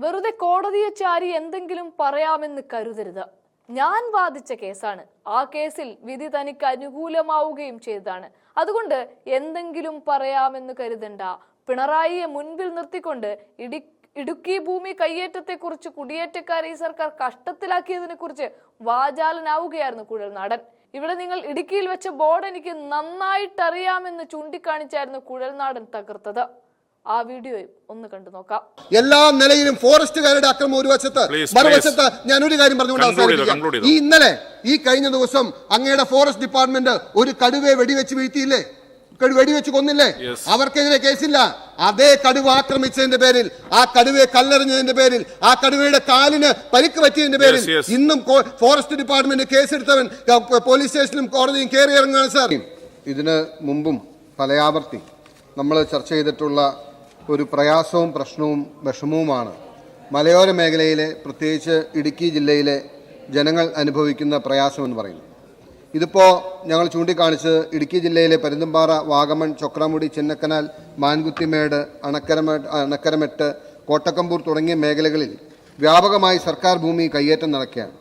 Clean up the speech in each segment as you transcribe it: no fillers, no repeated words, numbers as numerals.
വെറുതെ കോടതിയെ ചാരി എന്തെങ്കിലും പറയാമെന്ന് കരുതരുത്. ഞാൻ വാദിച്ച കേസാണ്. ആ കേസിൽ വിധി തനിക്ക് അനുകൂലമാവുകയും ചെയ്തതാണ്. അതുകൊണ്ട് എന്തെങ്കിലും പറയാമെന്ന് കരുതണ്ട. പിണറായിയെ മുൻപിൽ നിർത്തിക്കൊണ്ട് ഇടുക്കി ഭൂമി കയ്യേറ്റത്തെക്കുറിച്ച് കുടിയേറ്റക്കാരെ ഈ സർക്കാർ കഷ്ടത്തിലാക്കിയതിനെ കുറിച്ച് വാചാലനാവുകയായിരുന്നു കുഴൽനാടൻ. ഇവിടെ നിങ്ങൾ ഇടുക്കിയിൽ വെച്ച ബോർഡ് എനിക്ക് നന്നായിട്ട് അറിയാമെന്ന് ചൂണ്ടിക്കാണിച്ചായിരുന്നു കുഴൽനാടൻ തകർത്തത്. ആ വീഡിയോയും ഒന്ന് കണ്ടു നോക്കാം. എല്ലാ നിലയിലും ഫോറസ്റ്റുകാരുടെ അക്രമം ഒരു വശത്ത്, മറുവശത്ത് ഞാൻ ഒരു കാര്യം പറഞ്ഞുകൊണ്ട് അവസാനിപ്പിക്കാം. ഈ കഴിഞ്ഞ ദിവസം അങ്ങയുടെ ഫോറസ്റ്റ് ഡിപ്പാർട്ട്മെന്റ് ഒരു കടുവയെ വെടിവെച്ച് വീഴ്ത്തിയില്ലേ? വെടിവെച്ച് കൊന്നില്ലേ? അവർക്കെതിരെ കേസില്ല. അതേ കടുവ ആക്രമിച്ചതിന്റെ പേരിൽ, ആ കടുവയെ കല്ലെറിഞ്ഞതിന്റെ പേരിൽ, ആ കടുവയുടെ കാലിന് പരിക്ക് പറ്റിയതിന്റെ പേരിൽ ഇന്നും ഫോറസ്റ്റ് ഡിപ്പാർട്ട്മെന്റ് കേസെടുത്തവൻ പോലീസ് സ്റ്റേഷനും കോടതിയും കയറി ഇറങ്ങുകയാണ് സാർ. ഇതിന് മുമ്പും പലയാവർത്തി നമ്മൾ ചർച്ച ചെയ്തിട്ടുള്ള ഒരു പ്രയാസവും പ്രശ്നവും വിഷമവുമാണ് മലയോര മേഖലയിലെ, പ്രത്യേകിച്ച് ഇടുക്കി ജില്ലയിലെ ജനങ്ങൾ അനുഭവിക്കുന്ന പ്രയാസം എന്ന് പറയുന്നത്. ഇതിപ്പോൾ ഞങ്ങൾ ചൂണ്ടിക്കാണിച്ചത് ഇടുക്കി ജില്ലയിലെ പരുന്തുംപാറ, വാഗമൺ, ചൊക്രാമുടി, ചിന്നക്കനാൽ, മാൻകുത്തിമേട്, അണക്കരമെട്ട്, കോട്ടക്കമ്പൂർ തുടങ്ങിയ മേഖലകളിൽ വ്യാപകമായി സർക്കാർ ഭൂമി കയ്യേറ്റം നടക്കുകയാണ്.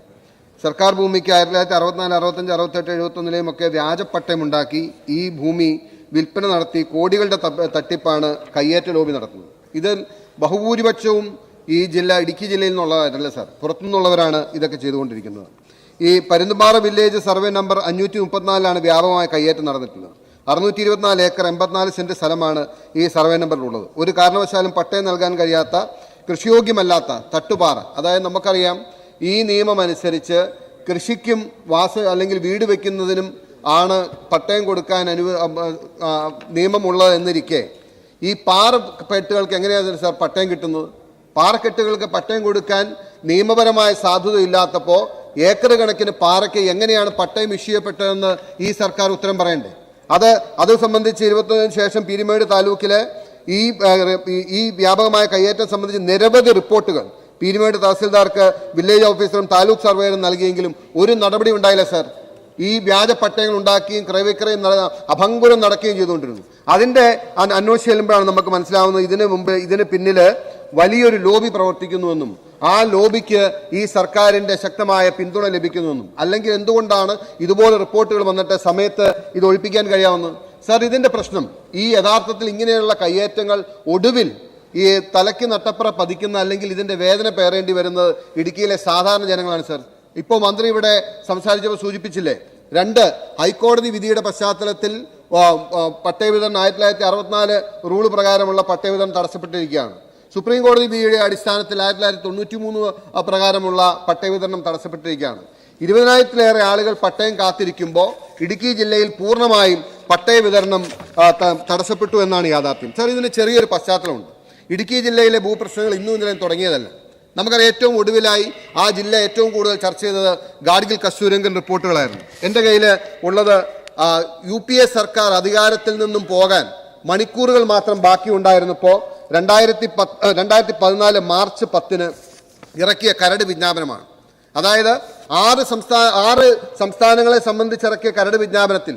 സർക്കാർ ഭൂമിക്ക് 1964, 65, 67, 71 ഒക്കെ വ്യാജപ്പട്ടയമുണ്ടാക്കി ഈ ഭൂമി വിൽപ്പന നടത്തി കോടികളുടെ തട്ടിപ്പാണ് കയ്യേറ്റ ലോബി നടത്തുന്നത്. ഇതിൽ ബഹുഭൂരിപക്ഷവും ഇടുക്കി ജില്ലയിൽ നിന്നുള്ളവരല്ല സാർ, പുറത്തുനിന്നുള്ളവരാണ് ഇതൊക്കെ ചെയ്തുകൊണ്ടിരിക്കുന്നത്. ഈ പരുന്തുംപാറ വില്ലേജ് സർവേ നമ്പർ 534 വ്യാപകമായ കയ്യേറ്റം നടന്നിട്ടുള്ളത്. 624 ഏക്കർ 84 സെന്റ് സ്ഥലമാണ് ഈ സർവേ നമ്പറിലുള്ളത്. ഒരു കാരണവശാലും പട്ടയം നൽകാൻ കഴിയാത്ത, കൃഷിയോഗ്യമല്ലാത്ത തട്ടുപാറ. അതായത് നമുക്കറിയാം, ഈ നിയമം അനുസരിച്ച് കൃഷിക്കും അല്ലെങ്കിൽ വീട് വയ്ക്കുന്നതിനും ആണ് പട്ടയം കൊടുക്കാൻ നിയമമുള്ളത് എന്നിരിക്കെ ഈ പാറക്കെട്ടുകൾക്ക് എങ്ങനെയാണ് സാർ പട്ടയം കിട്ടുന്നത്? പാറക്കെട്ടുകൾക്ക് പട്ടയം കൊടുക്കാൻ നിയമപരമായ സാധുത ഇല്ലാത്തപ്പോൾ ഏക്കർ കണക്കിന് പാറയ്ക്ക് എങ്ങനെയാണ് പട്ടയം ഇഷ്യൂ ചെയ്യപ്പെട്ടതെന്ന് ഈ സർക്കാർ ഉത്തരം പറയണ്ടേ? അത് സംബന്ധിച്ച് 21 ശേഷം പീരുമേട് താലൂക്കിലെ ഈ വ്യാപകമായ കയ്യേറ്റം സംബന്ധിച്ച് നിരവധി റിപ്പോർട്ടുകൾ പീരുമേട് തഹസിൽദാർക്ക്, വില്ലേജ് ഓഫീസറും താലൂക്ക് സർവേയറും നൽകിയെങ്കിലും ഒരു നടപടി ഉണ്ടായില്ല സാർ. ഈ വ്യാജ പട്ടയങ്ങൾ ഉണ്ടാക്കുകയും ക്രയവിക്രയം അഭംഗുരം നടക്കുകയും ചെയ്തുകൊണ്ടിരുന്നു. അതിൻ്റെ അന്വേഷിച്ച് ചെല്ലുമ്പോഴാണ് നമുക്ക് മനസ്സിലാവുന്നത് ഇതിന് പിന്നിൽ വലിയൊരു ലോബി പ്രവർത്തിക്കുന്നുവെന്നും ആ ലോബിക്ക് ഈ സർക്കാരിൻ്റെ ശക്തമായ പിന്തുണ ലഭിക്കുന്നുവെന്നും. അല്ലെങ്കിൽ എന്തുകൊണ്ടാണ് ഇതുപോലെ റിപ്പോർട്ടുകൾ വന്നിട്ട് സമയത്ത് ഇത് ഒഴിപ്പിക്കാൻ കഴിയാവുന്നത്? സാർ, ഇതിൻ്റെ പ്രശ്നം യഥാർത്ഥത്തിൽ ഇങ്ങനെയുള്ള കയ്യേറ്റങ്ങൾ ഒടുവിൽ ഈ തലയ്ക്ക് നട്ടപ്പുറ പതിക്കുന്ന, അല്ലെങ്കിൽ ഇതിൻ്റെ വേദന പേറേണ്ടി വരുന്നത് ഇടുക്കിയിലെ സാധാരണ ജനങ്ങളാണ് സാർ. ഇപ്പോൾ മന്ത്രി ഇവിടെ സംസാരിച്ചപ്പോൾ സൂചിപ്പിച്ചില്ലേ, 2 ഹൈക്കോടതി വിധിയുടെ പശ്ചാത്തലത്തിൽ പട്ടയ വിതരണം 1964 റൂള് പ്രകാരമുള്ള പട്ടയ വിതരണം തടസ്സപ്പെട്ടിരിക്കുകയാണ്. സുപ്രീം കോടതി വിധിയുടെ അടിസ്ഥാനത്തിൽ 1993 പ്രകാരമുള്ള പട്ടയ വിതരണം തടസ്സപ്പെട്ടിരിക്കുകയാണ്. 20,000-ലേറെ ആളുകൾ പട്ടയം കാത്തിരിക്കുമ്പോൾ ഇടുക്കി ജില്ലയിൽ പൂർണ്ണമായും പട്ടയ വിതരണം തടസ്സപ്പെട്ടു എന്നാണ് യാഥാർത്ഥ്യം. സാർ, ഇതിന് ചെറിയൊരു പശ്ചാത്തലമുണ്ട്. ഇടുക്കി ജില്ലയിലെ ഭൂപ്രശ്നങ്ങൾ ഇന്നും ഇന്നലെയും തുടങ്ങിയതല്ല. നമുക്കറിയാം, ഏറ്റവും ഒടുവിലായി ആ ജില്ല ഏറ്റവും കൂടുതൽ ചർച്ച ചെയ്തത് ഗാഡ്ഗിൽ കസ്തൂരംഗൻ റിപ്പോർട്ടുകളായിരുന്നു. എൻ്റെ കയ്യിൽ ഉള്ളത് UPA സർക്കാർ അധികാരത്തിൽ നിന്നും പോകാൻ മണിക്കൂറുകൾ മാത്രം ബാക്കിയുണ്ടായിരുന്നപ്പോൾ 2014 മാർച്ച് 10 ഇറക്കിയ കരട് വിജ്ഞാപനമാണ്. അതായത് 6 സംസ്ഥാനങ്ങളെ സംബന്ധിച്ചിറക്കിയ കരട് വിജ്ഞാപനത്തിൽ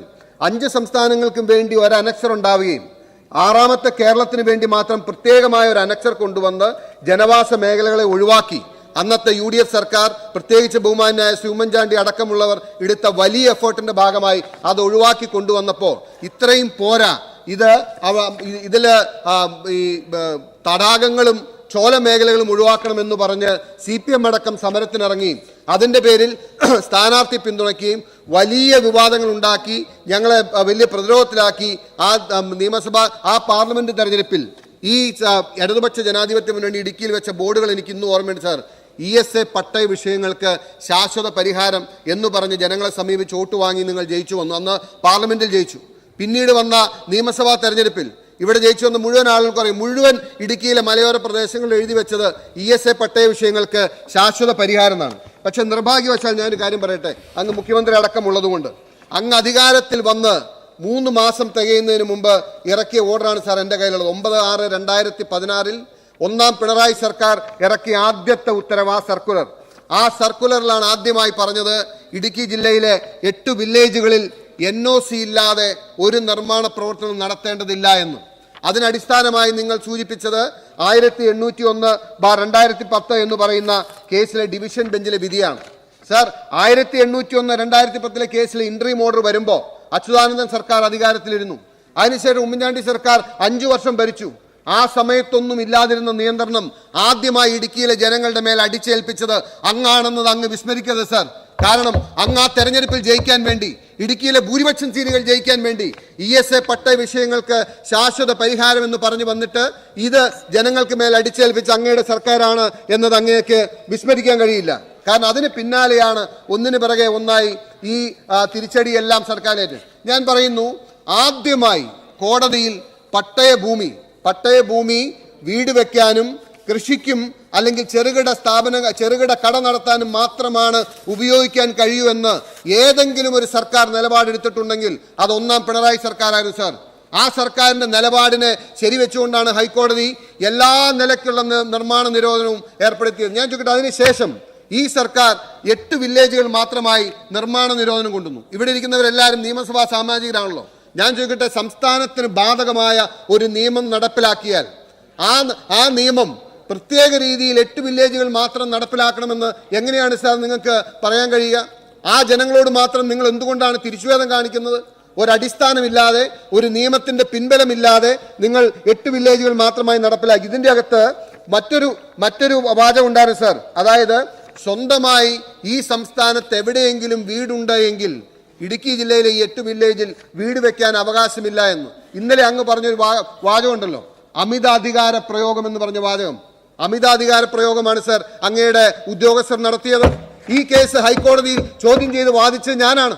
5 സംസ്ഥാനങ്ങൾക്കും വേണ്ടി ഒരു അനക്സർ ഉണ്ടാവുകയും 6ാമത്തെ കേരളത്തിന് വേണ്ടി മാത്രം പ്രത്യേകമായ ഒരു അനക്സർ കൊണ്ടുവന്ന് ജനവാസ മേഖലകളെ ഒഴിവാക്കി അന്നത്തെ UDF സർക്കാർ, പ്രത്യേകിച്ച് ബഹുമാന്യനായ ശ്രീ ഉമ്മൻചാണ്ടി അടക്കമുള്ളവർ എടുത്ത വലിയ എഫേർട്ടിന്റെ ഭാഗമായി അത് ഒഴിവാക്കി കൊണ്ടുവന്നപ്പോൾ ഇത്രയും പോരാ, ഇതിൽ ഈ തടാകങ്ങളും ചോലമേഖലകളും ഒഴിവാക്കണമെന്ന് പറഞ്ഞ് CPM അടക്കം സമരത്തിനിറങ്ങി അതിൻ്റെ പേരിൽ സ്ഥാനാർത്ഥി പിന്തുണയ്ക്കുകയും വലിയ വിവാദങ്ങൾ ഉണ്ടാക്കി ഞങ്ങളെ വലിയ പ്രതിരോധത്തിലാക്കി ആ പാർലമെന്റ് തെരഞ്ഞെടുപ്പിൽ ഈ ഇടതുപക്ഷ ജനാധിപത്യ മുന്നണി ഇടുക്കിയിൽ വെച്ച ബോർഡുകൾ എനിക്ക് ഇന്നും ഓർമ്മയുണ്ട് സാർ. ESA പട്ടയ വിഷയങ്ങൾക്ക് ശാശ്വത പരിഹാരം എന്ന് പറഞ്ഞ് ജനങ്ങളെ സമീപിച്ച് വോട്ട് വാങ്ങി നിങ്ങൾ ജയിച്ചു വന്നു. അന്ന് പാർലമെന്റിൽ ജയിച്ചു. പിന്നീട് വന്ന നിയമസഭാ തെരഞ്ഞെടുപ്പിൽ ഇവിടെ ജയിച്ചു വന്ന മുഴുവൻ ആളുകൾക്ക് അറിയാം, മുഴുവൻ ഇടുക്കിയിലെ മലയോര പ്രദേശങ്ങളിൽ എഴുതി വെച്ചത് ESA പട്ടയ വിഷയങ്ങൾക്ക് ശാശ്വത പരിഹാരം എന്നാണ്. പക്ഷെ നിർഭാഗ്യവശാൽ ഞാനൊരു കാര്യം പറയട്ടെ, അങ്ങ് മുഖ്യമന്ത്രി അടക്കമുള്ളതുകൊണ്ട് അങ്ങ് അധികാരത്തിൽ വന്ന് 3 മാസം തികയുന്നതിന് മുമ്പ് ഇറക്കിയ ഓർഡറാണ് സാർ എൻ്റെ കയ്യിലുള്ളത്. 9/6/2016 1ാം പിണറായി സർക്കാർ ഇറക്കിയ ആദ്യത്തെ ഉത്തരവ് സർക്കുലർ. ആ സർക്കുലറിലാണ് ആദ്യമായി പറഞ്ഞത് ഇടുക്കി ജില്ലയിലെ 8 വില്ലേജുകളിൽ NOC ഇല്ലാതെ ഒരു നിർമ്മാണ പ്രവർത്തനം നടത്തേണ്ടതില്ല എന്ന്. അതിനടിസ്ഥാനമായി നിങ്ങൾ സൂചിപ്പിച്ചത് 1801/2010 എന്ന് പറയുന്ന കേസിലെ ഡിവിഷൻ ബെഞ്ചിലെ വിധിയാണ്. സാർ, 1801/2010 കേസിലെ ഇൻട്രീം ഓർഡർ വരുമ്പോൾ അച്യുതാനന്ദൻ സർക്കാർ അധികാരത്തിലിരുന്നു. അതിനുശേഷം ഉമ്മൻചാണ്ടി സർക്കാർ 5 വർഷം ഭരിച്ചു. ആ സമയത്തൊന്നും ഇല്ലാതിരുന്ന നിയന്ത്രണം ആദ്യമായി ഇടുക്കിയിലെ ജനങ്ങളുടെ മേൽ അടിച്ചേൽപ്പിച്ചത് അങ്ങാണെന്നത് അങ്ങ് വിസ്മരിക്കരുത് സാർ. കാരണം അങ്ങ് ആ തെരഞ്ഞെടുപ്പിൽ ജയിക്കാൻ വേണ്ടി, ഇടുക്കിയിലെ ഭൂരിപക്ഷം സീറ്റുകൾ ജയിക്കാൻ വേണ്ടി ESA പട്ടയ വിഷയങ്ങൾക്ക് ശാശ്വത പരിഹാരം എന്ന് പറഞ്ഞു വന്നിട്ട് ഇത് ജനങ്ങൾക്ക് മേൽ അടിച്ചേൽപ്പിച്ച അങ്ങയുടെ സർക്കാരാണ് എന്നത് അങ്ങേക്ക് വിസ്മരിക്കാൻ കഴിയില്ല. കാരണം അതിന് പിന്നാലെയാണ് ഒന്നിനു പിറകെ ഒന്നായി ഈ തിരിച്ചടിയെല്ലാം സർക്കാരിലേക്ക്. ഞാൻ പറയുന്നു, ആദ്യമായി കോടതിയിൽ പട്ടയ ഭൂമി വീട് വെക്കാനും കൃഷിക്കും അല്ലെങ്കിൽ ചെറുകിട കട നടത്താനും മാത്രമാണ് ഉപയോഗിക്കാൻ കഴിയൂ എന്ന് ഏതെങ്കിലും ഒരു സർക്കാർ നിലപാടെടുത്തിട്ടുണ്ടെങ്കിൽ അത് ഒന്നാം പിണറായി സർക്കാരായിരുന്നു സാർ. ആ സർക്കാരിന്റെ നിലപാടിനെ ശരിവെച്ചുകൊണ്ടാണ് ഹൈക്കോടതി എല്ലാ നിലയ്ക്കുള്ള നിർമ്മാണ നിരോധനവും ഏർപ്പെടുത്തിയത്. ഞാൻ ചോദിക്കട്ടെ, അതിനുശേഷം ഈ സർക്കാർ 8 വില്ലേജുകൾ മാത്രമായി നിർമ്മാണ നിരോധനം കൊണ്ടുവന്നു. ഇവിടെ ഇരിക്കുന്നവരെല്ലാവരും നിയമസഭാ സാമാജികരാണല്ലോ. ഞാൻ ചോദിക്കട്ടെ, സംസ്ഥാനത്തിന് ബാധകമായ ഒരു നിയമം നടപ്പിലാക്കിയാൽ ആ നിയമം പ്രത്യേക രീതിയിൽ 8 വില്ലേജുകൾ മാത്രം നടപ്പിലാക്കണമെന്ന് എങ്ങനെയാണ് സാർ നിങ്ങൾക്ക് പറയാൻ കഴിയുക? ആ ജനങ്ങളോട് മാത്രം നിങ്ങൾ എന്തുകൊണ്ടാണ് തിരിച്ചുവേദം കാണിക്കുന്നത്? ഒരടിസ്ഥാനമില്ലാതെ, ഒരു നിയമത്തിന്റെ പിൻബലമില്ലാതെ നിങ്ങൾ 8 വില്ലേജുകൾ മാത്രമായി നടപ്പിലാക്കി. ഇതിന്റെ അകത്ത് മറ്റൊരു വാചകം ഉണ്ടായിരുന്നു സാർ. അതായത്, സ്വന്തമായി ഈ സംസ്ഥാനത്ത് എവിടെയെങ്കിലും വീടുണ്ടെങ്കിൽ ഇടുക്കി ജില്ലയിലെ ഈ 8 വില്ലേജിൽ വീട് വെക്കാൻ അവകാശമില്ല എന്ന്. ഇന്നലെ അങ്ങ് പറഞ്ഞൊരു വാചകമുണ്ടല്ലോ, അമിതാധികാര പ്രയോഗം എന്ന് പറഞ്ഞ വാചകം. അമിതാധികാര പ്രയോഗമാണ് സർ അങ്ങയുടെ ഉദ്യോഗസ്ഥർ നടത്തിയത്. ഈ കേസ് ഹൈക്കോടതിയിൽ ചോദ്യം ചെയ്ത് വാദിച്ചത് ഞാനാണ്.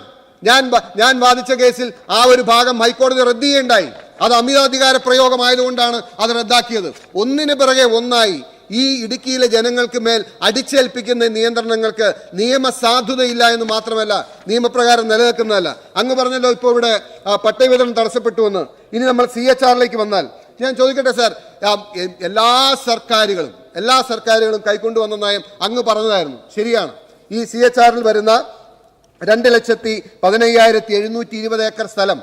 ഞാൻ വാദിച്ച കേസിൽ ആ ഒരു ഭാഗം ഹൈക്കോടതി റദ്ദ് ചെയ്യേണ്ടായി. അത് അമിതാധികാര പ്രയോഗമായതുകൊണ്ടാണ് അത് റദ്ദാക്കിയത്. ഒന്നിനു പിറകെ ഒന്നായി ഈ ഇടുക്കിയിലെ ജനങ്ങൾക്ക് മേൽ അടിച്ചേൽപ്പിക്കുന്ന നിയന്ത്രണങ്ങൾക്ക് നിയമസാധുതയില്ല എന്ന് മാത്രമല്ല, നിയമപ്രകാരം നിലനിൽക്കുന്നതല്ല. അങ്ങ് പറഞ്ഞല്ലോ ഇപ്പോൾ ഇവിടെ പട്ടയ വിതരണം തടസ്സപ്പെട്ടുവെന്ന്. ഇനി നമ്മൾ CHRലേക്ക് വന്നാൽ ഞാൻ ചോദിക്കട്ടെ സാർ, എല്ലാ സർക്കാരുകളും കൈക്കൊണ്ടുവന്ന നയം അങ്ങ് പറഞ്ഞതായിരുന്നു, ശരിയാണ്. ഈ CHRൽ വരുന്ന 2,15,720 ഏക്കർ സ്ഥലം,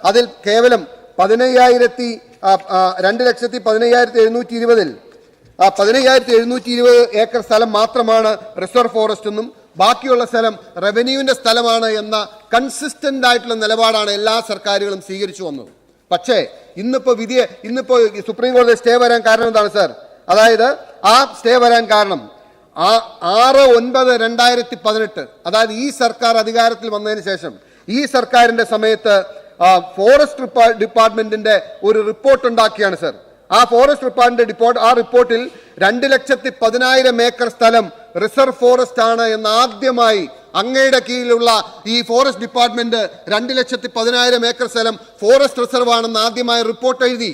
അതിൽ കേവലം 2,15,720 15,720 ഏക്കർ സ്ഥലം മാത്രമാണ് റിസർവ് ഫോറസ്റ്റ് എന്നും ബാക്കിയുള്ള സ്ഥലം റവന്യൂവിന്റെ സ്ഥലമാണ് എന്ന കൺസിസ്റ്റന്റ് ആയിട്ടുള്ള നിലപാടാണ് എല്ലാ സർക്കാരുകളും സ്വീകരിച്ചു വന്നത്. പക്ഷേ ഇന്നിപ്പോ സുപ്രീം കോടതി സ്റ്റേ വരാൻ കാരണം എന്താണ് സാർ? അതായത് ആ സ്റ്റേ വരാൻ കാരണം 6/9/2018, അതായത് ഈ സർക്കാർ അധികാരത്തിൽ വന്നതിന് ശേഷം ഈ സർക്കാരിന്റെ സമയത്ത് ഫോറസ്റ്റ് ഡിപ്പാർട്ട്മെന്റിന്റെ ഒരു റിപ്പോർട്ട് ഉണ്ടാക്കിയാണ് സാർ. ആ ഫോറസ്റ്റ് ഡിപ്പാർട്ട്മെന്റ് ആ റിപ്പോർട്ടിൽ 2,10,000 ഏക്കർ സ്ഥലം റിസർവ് ഫോറസ്റ്റ് ആണ് എന്ന് ആദ്യമായി അങ്ങയുടെ കീഴിലുള്ള ഈ ഫോറസ്റ്റ് ഡിപ്പാർട്ട്മെന്റ് 2,10,000 ഏക്കർ സ്ഥലം ഫോറസ്റ്റ് റിസർവ് ആണെന്ന് ആദ്യമായി റിപ്പോർട്ട് എഴുതി.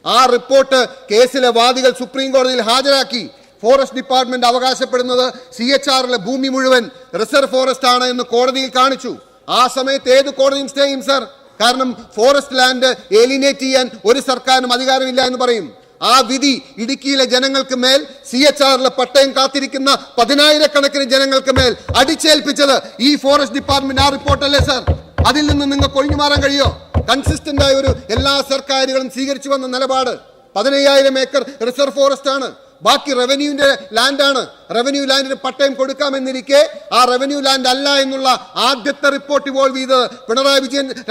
ആ റിപ്പോർട്ട് കേസിലെ വാദികൾ സുപ്രീം കോടതിയിൽ ഹാജരാക്കി. ഫോറസ്റ്റ് ഡിപ്പാർട്ട്മെന്റ് അവകാശപ്പെടുന്നത് CHRലെ ഭൂമി മുഴുവൻ റിസർവ് ഫോറസ്റ്റ് ആണ് എന്ന് കോടതിയിൽ കാണിച്ചു. ആ സമയത്ത് ഏത് കോടതിയും സ്റ്റേ ചെയ്യും സാർ? കാരണം ഫോറസ്റ്റ് ലാൻഡ് ഏലിനേറ്റ് ചെയ്യാൻ ഒരു സർക്കാരിനും അധികാരമില്ല എന്ന് പറയും. ആ വിധി ഇടുക്കിയിലെ ജനങ്ങൾക്ക് മേൽ, CHRലെ പട്ടയം കാത്തിരിക്കുന്ന 10,000 ജനങ്ങൾക്ക് മേൽ അടിച്ചേൽപ്പിച്ചത് ഈ ഫോറസ്റ്റ് ഡിപ്പാർട്ട്മെന്റ് ആ റിപ്പോർട്ടല്ലേ സാർ? അതിൽ നിന്ന് നിങ്ങൾക്ക് ഒഴിഞ്ഞു മാറാൻ കഴിയോ? കൺസിസ്റ്റന്റ് ആയ ഒരു എല്ലാ സർക്കാരുകളും സ്വീകരിച്ചു വന്ന നിലപാട് 15,000 ഏക്കർ റിസർവ് ഫോറസ്റ്റ് ആണ്, ബാക്കി റവന്യൂവിന്റെ ലാൻഡാണ്. റവന്യൂ ലാൻഡിന് പട്ടയം കൊടുക്കാമെന്നിരിക്കെ ആ റവന്യൂ ലാൻഡ് അല്ല എന്നുള്ള ആദ്യത്തെ റിപ്പോർട്ട് ഇവോൾവ് ചെയ്തത്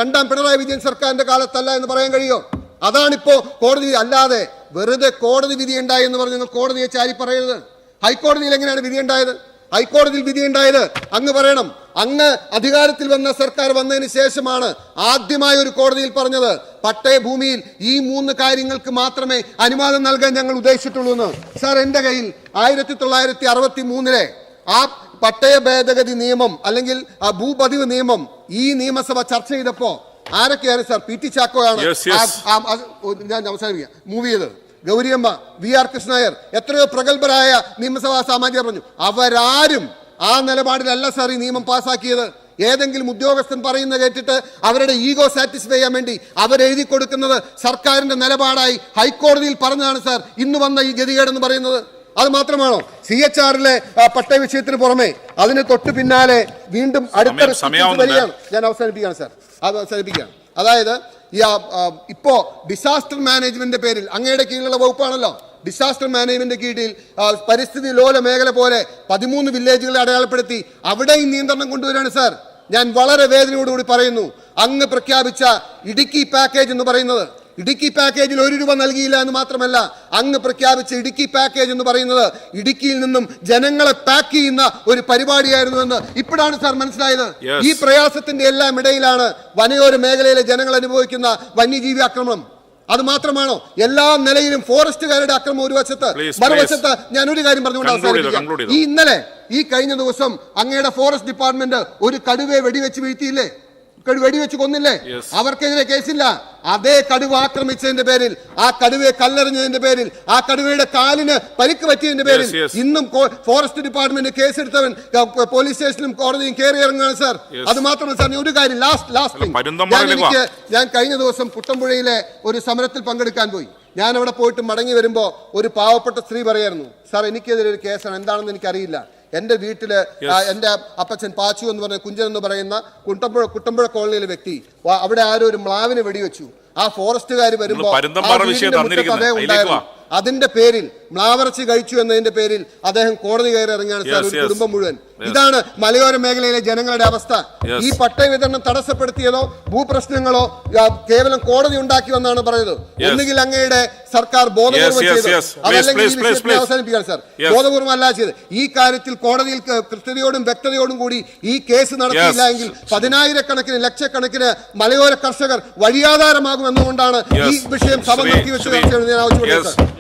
രണ്ടാം പിണറായി വിജയൻ സർക്കാരിന്റെ കാലത്തല്ല എന്ന് പറയാൻ കഴിയോ? അതാണിപ്പോ കോടതി. അല്ലാതെ വെറുതെ കോടതി വിധി ഉണ്ടായി എന്ന് പറഞ്ഞ് നിങ്ങൾ കോടതിയെ ചാരി പറയരുത്. ഹൈക്കോടതിയിൽ എങ്ങനെയാണ് വിധി ഉണ്ടായത്? ഹൈക്കോടതിയിൽ വിധി ഉണ്ടായത് അങ്ങ് പറയണം. അങ്ങ് അധികാരത്തിൽ വന്ന സർക്കാർ വന്നതിന് ശേഷമാണ് ആദ്യമായി ഒരു കോടതിയിൽ പറഞ്ഞത് പട്ടയ ഭൂമിയിൽ ഈ 3 കാര്യങ്ങൾക്ക് മാത്രമേ അനുവാദം നൽകാൻ ഞങ്ങൾ ഉദ്ദേശിച്ചിട്ടുള്ളൂ എന്ന്. സാർ, എൻ്റെ കയ്യിൽ 1963 ആ പട്ടയ ഭേദഗതി നിയമം അല്ലെങ്കിൽ ആ ഭൂപതിവ് നിയമം ഈ നിയമസഭ ചർച്ച ചെയ്തപ്പോ ആരൊക്കെയാണ് സാർ? PT ചാക്കോയാണ് ഞാൻ അവസാനിപ്പിക്കാം മൂവ് ചെയ്തത്. ഗൗരിയമ്മ, VR കൃഷ്ണനായർ, എത്രയോ പ്രഗത്ഭരായ നിയമസഭാ സാമാജികർ പറഞ്ഞു. അവരാരും ആ നിലപാടിലല്ല സാർ ഈ നിയമം പാസ്സാക്കിയത്. ഏതെങ്കിലും ഉദ്യോഗസ്ഥൻ പറയുന്നത് കേട്ടിട്ട് അവരുടെ ഈഗോ സാറ്റിസ്ഫൈ ചെയ്യാൻ വേണ്ടി അവരെഴുതി കൊടുക്കുന്നത് സർക്കാരിന്റെ നിലപാടായി ഹൈക്കോടതിയിൽ പറഞ്ഞതാണ് സാർ ഇന്ന് വന്ന ഈ ഗതികേടെന്ന് പറയുന്നത്. അത് മാത്രമാണോ? CHRലെ പട്ടയ വിഷയത്തിന് പുറമെ അതിന് തൊട്ട് പിന്നാലെ വീണ്ടും അടുത്ത വരികയാണ്. ഞാൻ അവസാനിപ്പിക്കുകയാണ് സാർ, അത് അവസാനിപ്പിക്കുകയാണ്. അതായത് ഇപ്പോ ഡിസാസ്റ്റർ മാനേജ്മെന്റിന്റെ പേരിൽ അങ്ങയുടെ കീഴിലുള്ള വകുപ്പാണല്ലോ, ഡിസാസ്റ്റർ മാനേജ്മെന്റ് കീഴിൽ പരിസ്ഥിതി ലോല മേഖല പോലെ 13 വില്ലേജുകളെ അടയാളപ്പെടുത്തി അവിടെയും നിയന്ത്രണം കൊണ്ടുവരികയാണ് സാർ. ഞാൻ വളരെ വേദനയോടുകൂടി പറയുന്നു, അങ്ങ് പ്രഖ്യാപിച്ച ഇടുക്കി പാക്കേജ് എന്ന് പറയുന്നത്, ഇടുക്കി പാക്കേജിൽ 1 രൂപ നൽകിയില്ല എന്ന് മാത്രമല്ല, അങ്ങ് പ്രഖ്യാപിച്ച ഇടുക്കി പാക്കേജ് എന്ന് പറയുന്നത് ഇടുക്കിയിൽ നിന്നും ജനങ്ങളെ പാക്ക് ചെയ്യുന്ന ഒരു പരിപാടിയായിരുന്നു എന്ന് ഇപ്പോഴാണ് സാർ മനസ്സിലായത്. ഈ പ്രയാസത്തിന്റെ എല്ലാം ഇടയിലാണ് വനയോര മേഖലയിലെ ജനങ്ങൾ അനുഭവിക്കുന്ന വന്യജീവി ആക്രമണം. അത് മാത്രമാണോ, എല്ലാ നിലയിലും ഫോറസ്റ്റുകാരുടെ അക്രമം ഒരു വശത്ത്, മറുവശത്ത് ഞാൻ ഒരു കാര്യം പറഞ്ഞുകൊണ്ട് അവസാനിപ്പിക്കാം. ഈ കഴിഞ്ഞ ദിവസം അങ്ങയുടെ ഫോറസ്റ്റ് ഡിപ്പാർട്ട്മെന്റ് ഒരു കടുവയെ വെടിവെച്ച് വീഴ്ത്തിയില്ലേ, വെടിവെച്ച് കൊന്നില്ലേ? അവർക്കെതിരെ കേസില്ല. അതേ കടുവ ആക്രമിച്ചതിന്റെ പേരിൽ, ആ കടുവയെ കല്ലെറിഞ്ഞതിന്റെ പേരിൽ, ആ കടുവയുടെ കാലിന് പരിക്ക് പറ്റിയതിന്റെ പേരിൽ ഇന്നും ഫോറസ്റ്റ് ഡിപ്പാർട്ട്മെന്റ് കേസെടുത്തവൻ പോലീസ് സ്റ്റേഷനും കോടതിയും കയറി ഇറങ്ങുകയാണ് സാർ. അത് മാത്രമല്ല സാർ, ഒരു കാര്യം ലാസ്റ്റ് ഞാൻ കഴിഞ്ഞ ദിവസം കുട്ടമ്പുഴയിലെ ഒരു സമരത്തിൽ പങ്കെടുക്കാൻ പോയി. ഞാൻ അവിടെ പോയിട്ട് മടങ്ങി വരുമ്പോൾ ഒരു പാവപ്പെട്ട സ്ത്രീ പറയായിരുന്നു, സാർ എനിക്കെതിരെ ഒരു കേസാണ്, എന്താണെന്ന് എനിക്കറിയില്ല. എൻ്റെ വീട്ടില് എൻ്റെ അപ്പച്ചൻ പാച്ചു എന്ന് പറഞ്ഞ കുഞ്ചൻ എന്ന് പറയുന്ന കുട്ടമ്പുഴ കോളനിയിലെ വ്യക്തി, അവിടെ ആരോ ഒരു മ്ലാവിനെ വെടിവെച്ചു. ആ ഫോറസ്റ്റുകാർ വരുമ്പോ അതിന്റെ പേരിൽ മ്ലാവറച്ചി കഴിച്ചു എന്നതിന്റെ പേരിൽ അദ്ദേഹം കോടതി കയറി ഇറങ്ങുകയാണ് സാർ, ഒരു കുടുംബം മുഴുവൻ. ഇതാണ് മലയോര മേഖലയിലെ ജനങ്ങളുടെ അവസ്ഥ. ഈ പട്ടയ വിതരണം തടസ്സപ്പെടുത്തിയതോ ഭൂപ്രശ്നങ്ങളോ കേവലം കോടതി ഉണ്ടാക്കി വന്നാണ് പറയുന്നത്. ഒന്നുകിൽ അങ്ങയുടെ സർക്കാർ ബോധപൂർവം ചെയ്തു, അതല്ലെങ്കിൽ ഈ വിഷയത്തെ അവസാനിപ്പിക്കാൻ സാർ ബോധപൂർവം അല്ല ചെയ്ത്. ഈ കാര്യത്തിൽ കോടതിയിൽ കൃത്യതയോടും വ്യക്തതയോടും കൂടി ഈ കേസ് നടത്തിയില്ല എങ്കിൽ 10,000-കണക്കിന് ലക്ഷക്കണക്കിന് മലയോര കർഷകർ വഴിയാധാരമാകുമെന്നുകൊണ്ടാണ് ഈ വിഷയം സഭ നിർത്തിവെച്ച് ചർച്ച ചെയ്യുന്നത് ഞാൻ ആവശ്യപ്പെടുന്നത് സാർ.